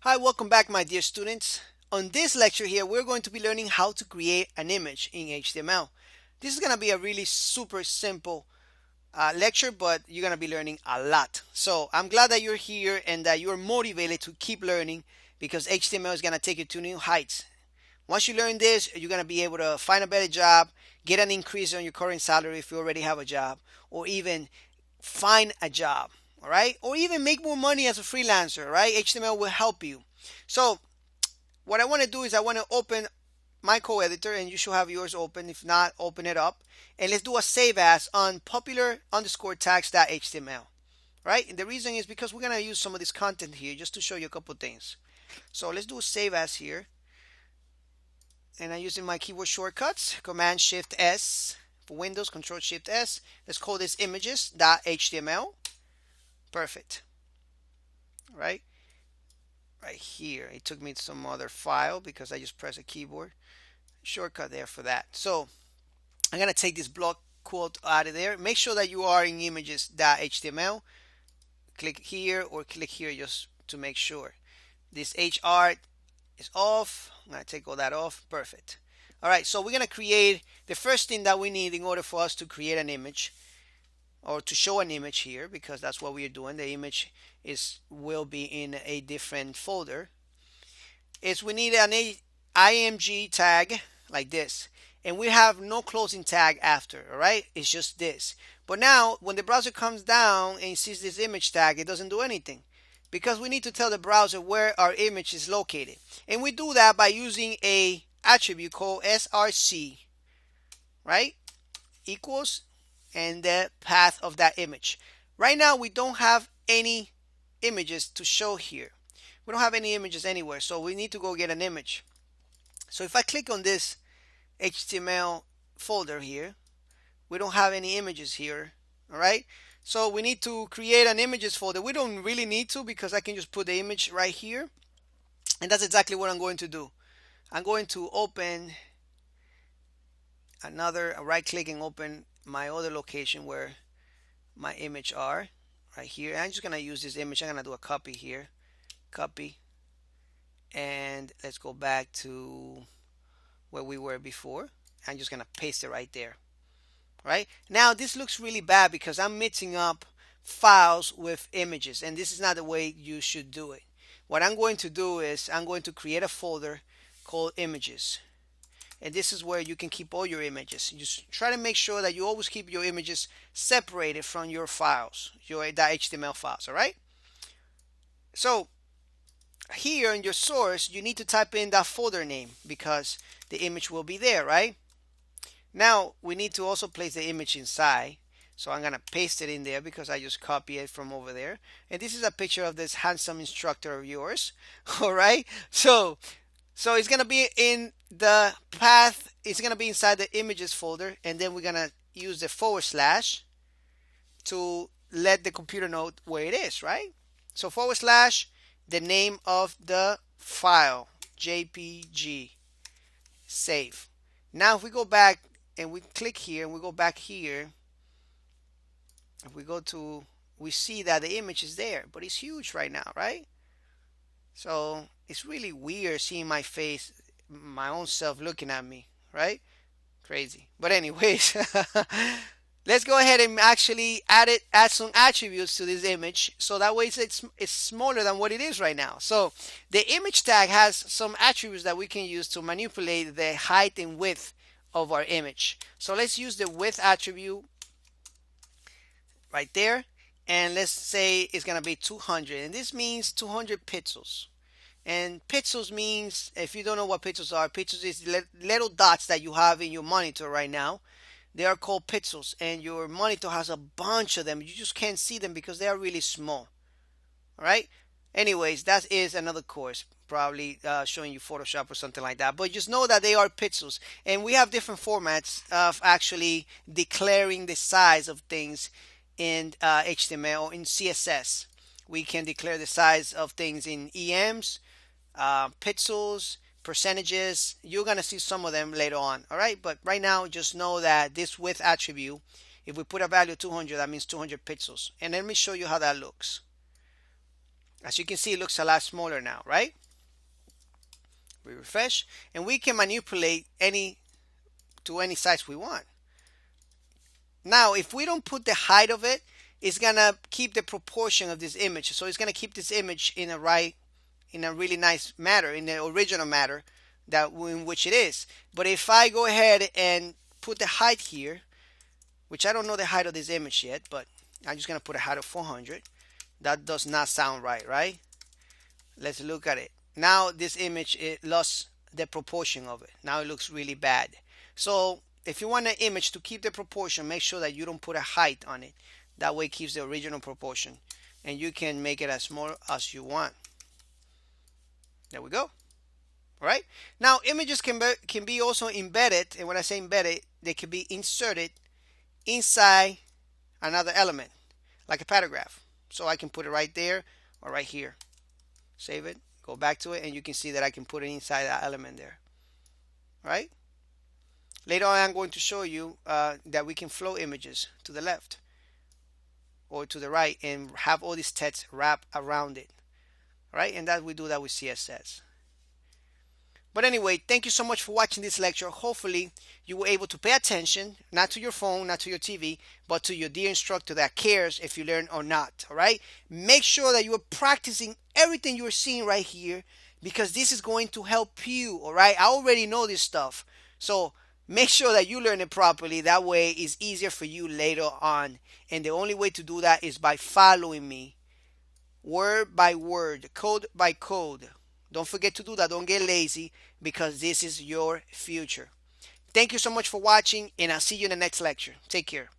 Hi, welcome back, my dear students. On this lecture here, we're going to be learning how to create an image in HTML. This is going to be a really super simple lecture, but you're going to be learning a lot. So I'm glad that you're here and that you're motivated to keep learning because HTML is going to take you to new heights. Once you learn this, you're going to be able to find a better job, get an increase on your current salary if you already have a job, or even find a job, all right? Or even make more money as a freelancer, right? HTML will help you. So what I want to do is I want to open my co-editor, and you should have yours open. If not, open it up. And let's do a save as on popular underscore tags.html, right? And the reason is because we're going to use some of this content here just to show you a couple things. So let's do a save as here. And I'm using my keyboard shortcuts, Command Shift S for Windows, Control Shift S. Let's call this images.html. Perfect. Right? Right here. It took me to some other file because I just pressed a keyboard shortcut there for that. So I'm going to take this block quote out of there. Make sure that you are in images.html. Click here or click here just to make sure. This HR is off. I'm going to take all that off. Perfect. All right, so we're going to create the first thing that we need in order for us to create an image or to show an image here, because that's what we are doing. The image will be in a different folder. Is we need an img tag like this, and we have no closing tag after. All right, it's just this. But now when the browser comes down and sees this image tag, it doesn't do anything because we need to tell the browser where our image is located, and we do that by using a attribute called src, right? Equals and the path of that image. Right now we don't have any images to show here. We don't have any images anywhere, so we need to go get an image. So if I click on this HTML folder here, we don't have any images here. All right, so we need to create an images folder. We don't really need to because I can just put the image right here, and that's exactly what I'm going to do. I'm going to open another, right click and open my other location where my image are right here. I'm just gonna use this image. I'm gonna do a copy here, copy, and let's go back to where we were before. I'm just gonna paste it right there. Right now this looks really bad because I'm mixing up files with images, and this is not the way you should do it. What I'm going to do is I'm going to create a folder called images, and this is where you can keep all your images. You just try to make sure that you always keep your images separated from your files, your .html files. All right, so here in your source you need to type in that folder name because the image will be there. Right now we need to also place the image inside, so I'm gonna paste it in there because I just copy it from over there. And this is a picture of this handsome instructor of yours. All right, so it's gonna be in the path. It's gonna be inside the images folder, and then we're gonna use the forward slash to let the computer know where it is, right? So forward slash the name of the file, JPG, save. Now if we go back and we click here and we go back here, if we go to, we see that the image is there, but it's huge right now, right? So it's really weird seeing my face, my own self looking at me, right? Crazy. But anyways, let's go ahead and actually add some attributes to this image, so that way it's smaller than what it is right now. So the image tag has some attributes that we can use to manipulate the height and width of our image. So let's use the width attribute right there, and let's say it's gonna be 200, and this means 200 pixels. And pixels means, if you don't know what pixels are, pixels is little dots that you have in your monitor right now. They are called pixels, and your monitor has a bunch of them. You just can't see them because they are really small. All right. Anyways, that is another course, probably showing you Photoshop or something like that. But just know that they are pixels, and we have different formats of actually declaring the size of things in HTML or in CSS. We can declare the size of things in EMs, pixels, percentages. You're gonna see some of them later on. All right, but right now just know that this width attribute, if we put a value of 200, that means 200 pixels. And let me show you how that looks. As you can see, it looks a lot smaller now, right? We refresh, and we can manipulate any to any size we want. Now, if we don't put the height of it, it's gonna keep the proportion of this image. So it's gonna keep this image in a really nice matter, in the original matter that in which it is. But if I go ahead and put the height here, which I don't know the height of this image yet, but I'm just gonna put a height of 400. That does not sound right, right? Let's look at it. Now this image, it lost the proportion of it. Now it looks really bad. So if you want an image to keep the proportion, make sure that you don't put a height on it. That way it keeps the original proportion. And you can make it as small as you want. There we go. All right. Now images can be also embedded, and when I say embedded, they can be inserted inside another element, like a paragraph. So I can put it right there or right here. Save it, go back to it, and you can see that I can put it inside that element there. All right. Later on, I'm going to show you that we can flow images to the left or to the right and have all these text wrap around it. All right, and that we do that with CSS. But anyway, thank you so much for watching this lecture. Hopefully you were able to pay attention, not to your phone, not to your TV, but to your dear instructor that cares if you learn or not. All right, make sure that you are practicing everything you're seeing right here, because this is going to help you. All right, I already know this stuff, so make sure that you learn it properly. That way it's easier for you later on, and the only way to do that is by following me word by word, code by code. Don't forget to do that. Don't get lazy, because this is your future. Thank you so much for watching, and I'll see you in the next lecture. Take care.